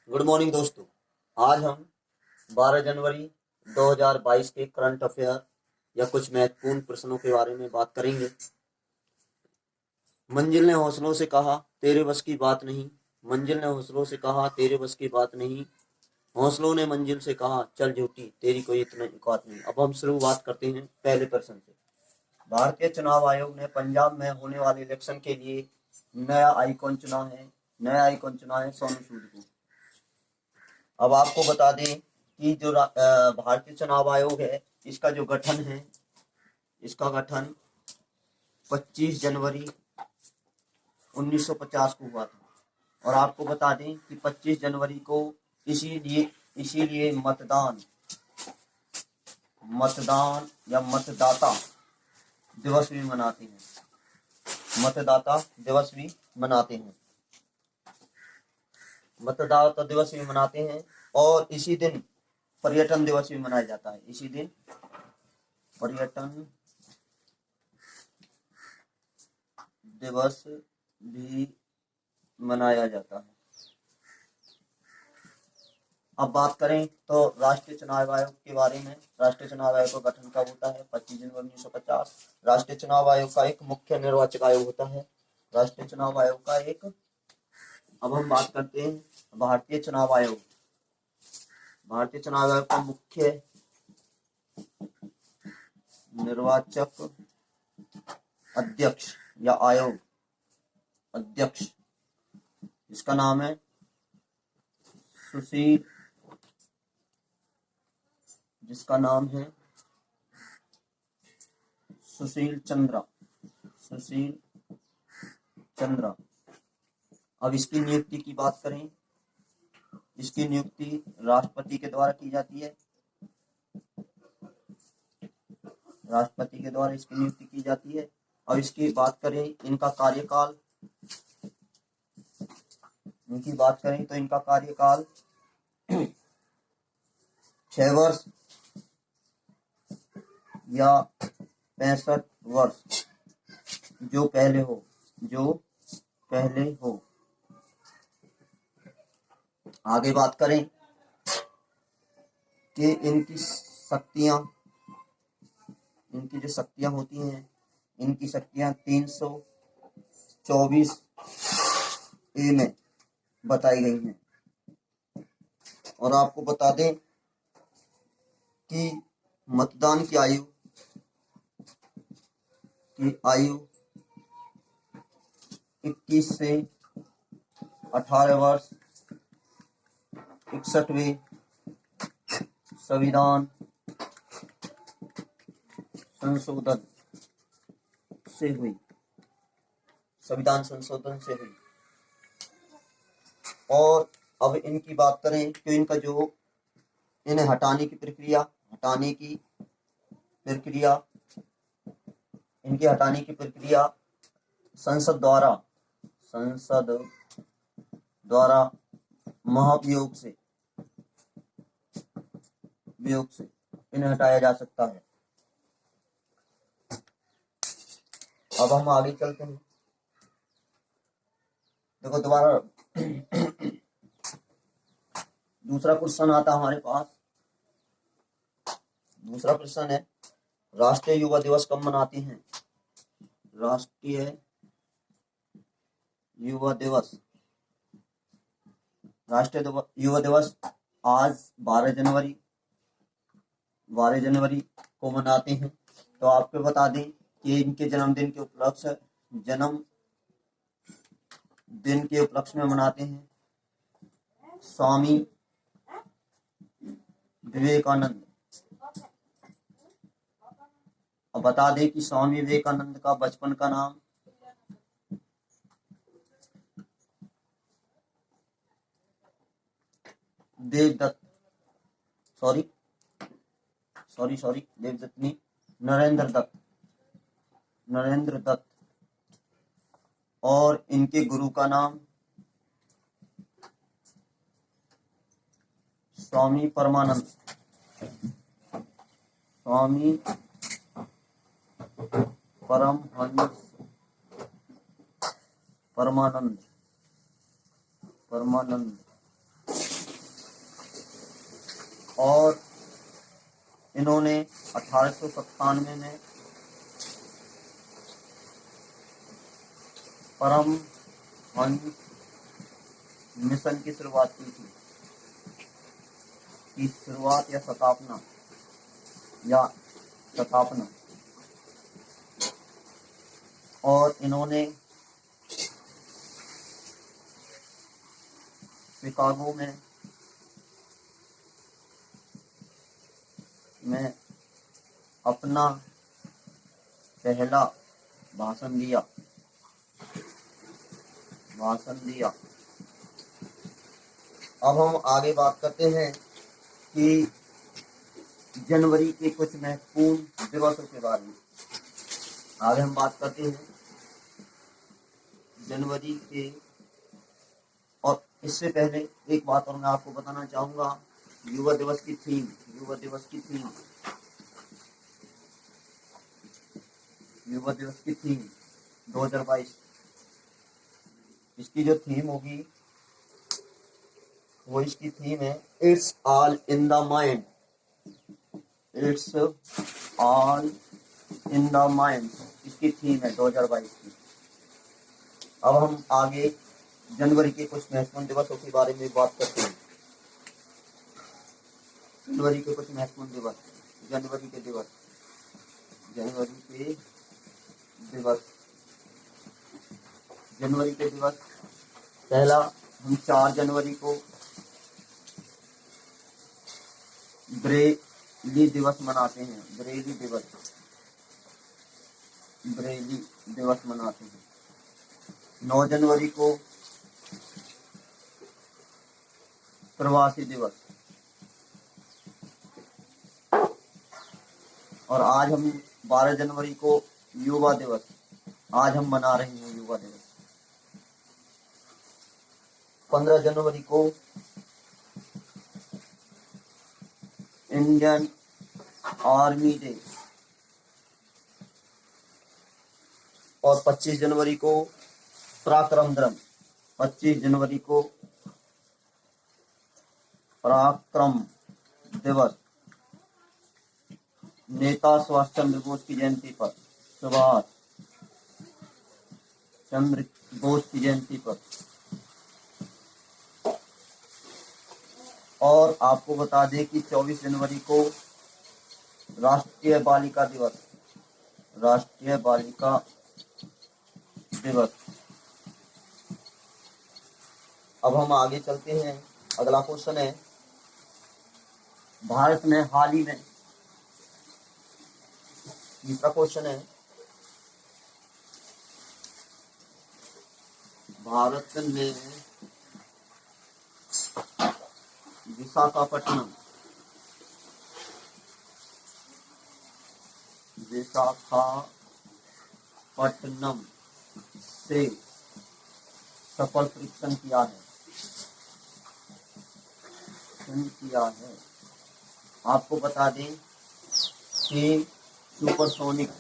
Good morning दोस्तों। आज हम 12 जनवरी 2022 के करंट अफेयर या कुछ महत्वपूर्ण प्रश्नों के बारे में बात करेंगे। मंजिल ने हौसलों से कहा तेरे बस की बात नहीं। मंजिल ने हौसलों से कहा तेरे बस की बात नहीं। हौसलों ने मंजिल से कहा चल झूठी तेरी कोई इतनी औकात नहीं। अब हम शुरुआत करते हैं पहले प्रश्न से। भारतीय चुनाव आयोग ने पंजाब में होने वाले इलेक्शन के लिए नया आइकॉन चुना है। नया आइकॉन चुना है सोनू सूद को। अब आपको बता दें कि जो भारतीय चुनाव आयोग है, इसका जो गठन है, इसका गठन 25 जनवरी 1950 को हुआ था। और आपको बता दें कि 25 जनवरी को इसीलिए मतदान या मतदाता दिवस भी मनाते हैं। मतदाता दिवस भी मनाते हैं। मतदाता दिवस भी मनाते हैं और इसी दिन पर्यटन दिवस भी मनाया जाता है। इसी दिन पर्यटन दिवस भी मनाया जाता है। अब बात करें तो राष्ट्रीय चुनाव आयोग के बारे में। राष्ट्रीय चुनाव आयोग का गठन कब होता है? 25 जनवरी 1950। राष्ट्रीय चुनाव आयोग का एक मुख्य निर्वाचक आयोग होता है। राष्ट्रीय चुनाव आयोग का एक। अब हम बात करते हैं भारतीय चुनाव आयोग। भारतीय चुनाव आयोग का मुख्य निर्वाचक अध्यक्ष या आयोग अध्यक्ष, इसका नाम है सुशील, जिसका नाम है सुशील चंद्रा। सुशील चंद्रा। अब इसकी नियुक्ति की बात करें, इसकी नियुक्ति राष्ट्रपति के द्वारा की जाती है। राष्ट्रपति के द्वारा इसकी नियुक्ति की जाती है। और इसकी बात करें इनका कार्यकाल, इनकी बात करें तो इनका कार्यकाल 6 वर्ष या 65 वर्ष, जो पहले हो। आगे बात करें कि इनकी जो शक्तियां होती हैं, इनकी शक्तियां 324 ए में बताई गई हैं। और आपको बता दें कि मतदान की आयु 21 से 18 वर्ष 61वें संविधान संशोधन से हुई। और अब इनकी बात करें तो इनका जो इन्हें हटाने की प्रक्रिया संसद द्वारा महाभियोग से इन्हें हटाया जा सकता है। अब हम आगे चलते हैं। देखो दोबारा दूसरा क्वेश्चन आता हमारे पास। दूसरा प्रश्न है राष्ट्रीय युवा दिवस कब मनाते हैं? राष्ट्रीय युवा दिवस आज 12 जनवरी को मनाते हैं। तो आपको बता दें कि इनके जन्मदिन के उपलक्ष्य में मनाते हैं स्वामी विवेकानंद। अब बता दें कि स्वामी विवेकानंद का बचपन का नाम नरेंद्र दत्त। और इनके गुरु का नाम स्वामी परमानंद। और इन्होंने 1897 में परमहंस मिशन की शुरुआत की थी। की शुरुआत या स्थापना और इन्होंने शिकागो में अपना पहला भाषण दिया। अब हम आगे बात करते हैं कि जनवरी के कुछ महत्वपूर्ण दिवसों के बारे में। आगे हम बात करते हैं जनवरी के, और इससे पहले एक बात और मैं आपको बताना चाहूंगा, युवा दिवस की थीम 2022, इसकी जो थीम होगी वो इसकी थीम है it's all in the mind. इसकी थीम है 2022 की। अब हम आगे जनवरी के कुछ महत्वपूर्ण दिवसों के बारे में बात करते हैं। जनवरी के कुछ महत्वपूर्ण दिवस, जनवरी के दिवस। पहला, हम 4 जनवरी को ब्रेली दिवस मनाते हैं। ब्रेली दिवस मनाते हैं। 9 जनवरी को प्रवासी दिवस, और आज हम 12 जनवरी को युवा दिवस, आज हम मना रहे हैं युवा दिवस। 15 जनवरी को इंडियन आर्मी डे, और 25 जनवरी को पराक्रम दिवस, नेता सुभाष चंद्र बोस की जयंती पर। और आपको बता दें कि 24 जनवरी को राष्ट्रीय बालिका दिवस। अब हम आगे चलते हैं। अगला क्वेश्चन है, भारत में हाल ही में, तीसरा क्वेश्चन है, भारत में विशाखापट्टनम से सफल परीक्षण किया है। आपको बता दें कि सुपरसोनिक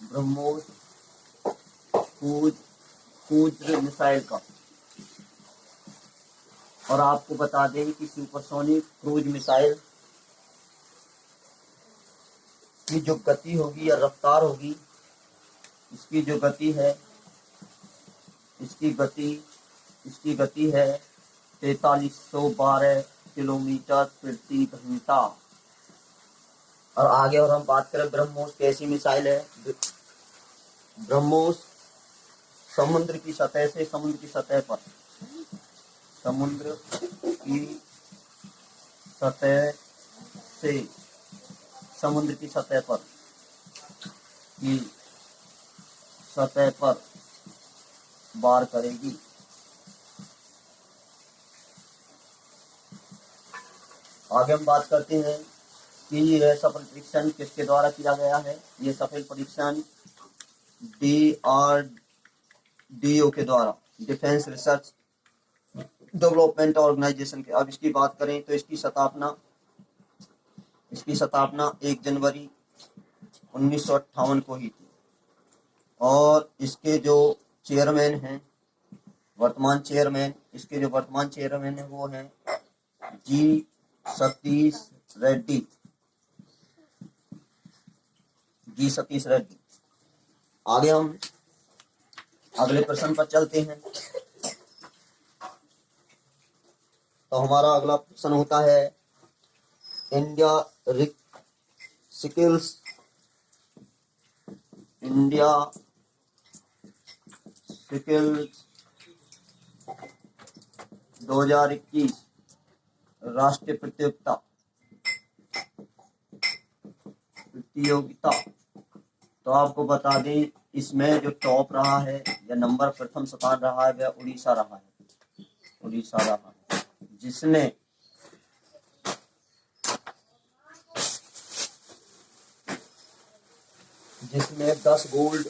ब्रह्मोस क्रूज मिसाइल का, और आपको बता दें कि सुपरसोनिक क्रूज मिसाइल की जो गति होगी या रफ्तार होगी, इसकी जो गति है, इसकी गति है 4312 किलोमीटर प्रति घंटा। और आगे और हम बात करें ब्रह्मोस कैसी मिसाइल है। ब्रह्मोस समुद्र की सतह पर वार करेगी। आगे हम बात करते हैं कि यह सफल परीक्षण किसके द्वारा किया गया है। यह सफल परीक्षण DRDO के द्वारा, डिफेंस रिसर्च डेवलपमेंट ऑर्गेनाइजेशन के। अब इसकी बात करें तो इसकी स्थापना 1 जनवरी 1958 को ही थी। और इसके जो चेयरमैन हैं, वर्तमान चेयरमैन, इसके जो वर्तमान चेयरमैन है वो हैं जी सतीश रेड्डी। जी सतीश रेड्डी। आगे हम अगले प्रश्न पर चलते हैं। तो हमारा अगला प्रश्न होता है इंडिया स्किल्स 2021 राष्ट्रीय प्रतियोगिता। तो आपको बता दें इसमें जो टॉप रहा है या नंबर प्रथम स्थान रहा है वह उड़ीसा रहा है। जिसमें 10 गोल्ड,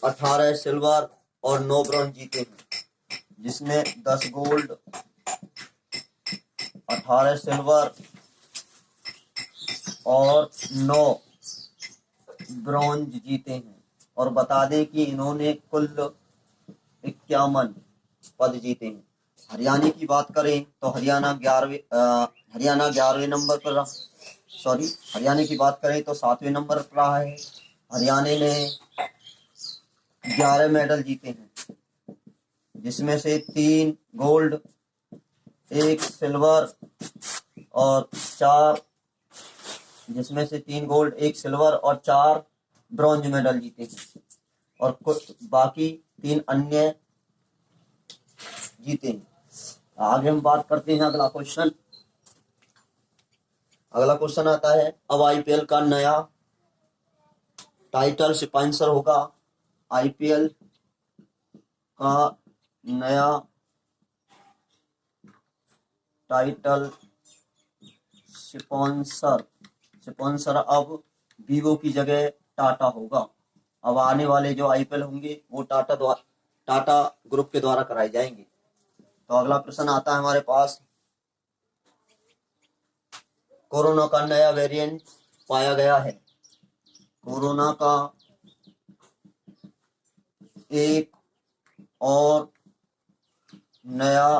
18 सिल्वर और 9 ब्रॉन्ज जीते हैं। जिसमें 10 गोल्ड, 18 सिल्वर और 9 ब्रॉन्ज जीते हैं। और बता दें कि इन्होंने कुल 51 पद जीते हैं। हरियाणा की बात करें तो हरियाणा 11वें नंबर पर, हरियाणा की बात करें तो 7वें नंबर पर रहा है। हरियाणा ने 11 मेडल जीते हैं, जिसमें से 3 गोल्ड, 1 सिल्वर और 4 ब्रॉन्ज मेडल जीते हैं। और कुछ बाकी 3 अन्य जीते हैं। आगे हम बात करते हैं अगला क्वेश्चन आता है अब आईपीएल का नया टाइटल स्पॉन्सर होगा। आईपीएल का नया टाइटल स्पॉन्सर अब वीवो की जगह टाटा होगा। अब आने वाले जो आईपीएल होंगे वो टाटा ग्रुप के द्वारा कराए जाएंगे। तो अगला प्रश्न आता है हमारे पास, कोरोना का नया वेरिएंट पाया गया है। कोरोना का एक और नया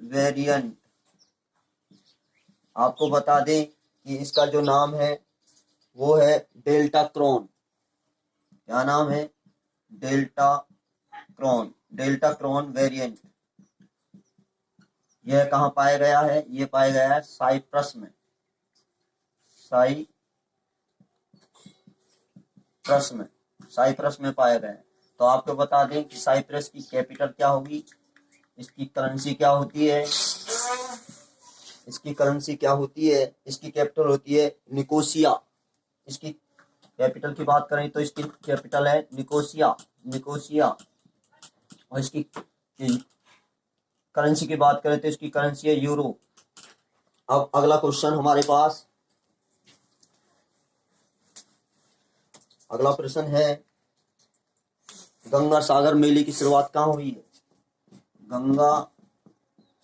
वेरिएंट, आपको बता दें कि इसका जो नाम है वो है डेल्टा क्रॉन। क्या नाम है? Deltacron variant. यह कहाँ पाया गया है? ये पाया गया है साइप्रस में पाया गया है। तो आपको बता दें कि साइप्रस की कैपिटल क्या होगी, इसकी करेंसी क्या होती है, इसकी कैपिटल होती है निकोसिया। इसकी कैपिटल की बात करें तो इसकी कैपिटल है निकोसिया। और इसकी करेंसी की बात करें तो इसकी करेंसी है यूरो। अब अगला क्वेश्चन हमारे पास, अगला प्रश्न है गंगा सागर मेले की शुरुआत कहाँ हुई है? गंगा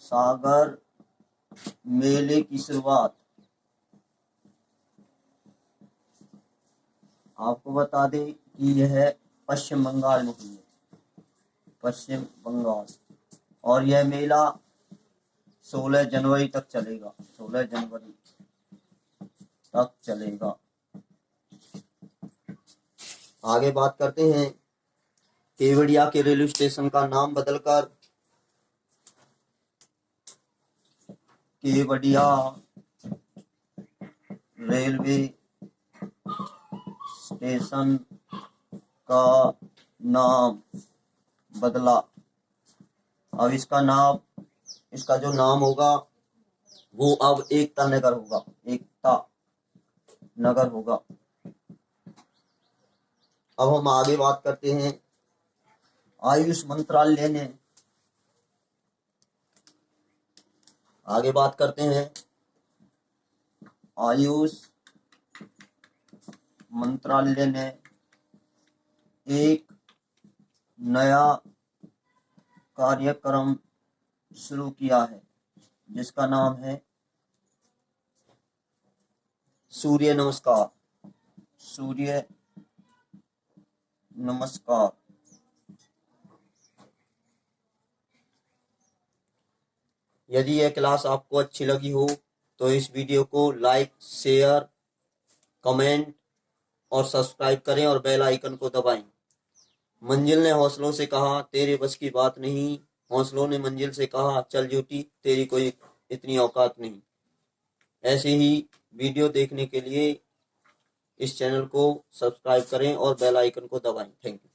सागर मेले की शुरुआत आपको बता दें कि यह पश्चिम बंगाल में हुई है, पश्चिम बंगाल। और यह मेला 16 जनवरी तक चलेगा, 16 जनवरी तक चलेगा। आगे बात करते हैं केवड़िया के रेलवे स्टेशन का नाम बदलकर केवड़िया रेलवे स्टेशन का नाम बदला। अब इसका जो नाम होगा वो अब एकता नगर होगा। अब हम आगे बात करते हैं आयुष मंत्रालय ने, आयुष मंत्रालय ने एक नया कार्यक्रम शुरू किया है जिसका नाम है सूर्य सूर्य नमस्कार। यदि यह क्लास आपको अच्छी लगी हो तो इस वीडियो को लाइक, शेयर, कमेंट और सब्सक्राइब करें और बेल आइकन को दबाएं। मंजिल ने हौसलों से कहा तेरे बस की बात नहीं, हौसलों ने मंजिल से कहा चल झूठी तेरी कोई इतनी औकात नहीं। ऐसे ही वीडियो देखने के लिए इस चैनल को सब्सक्राइब करें और बेल आइकन को दबाएं। Thank you.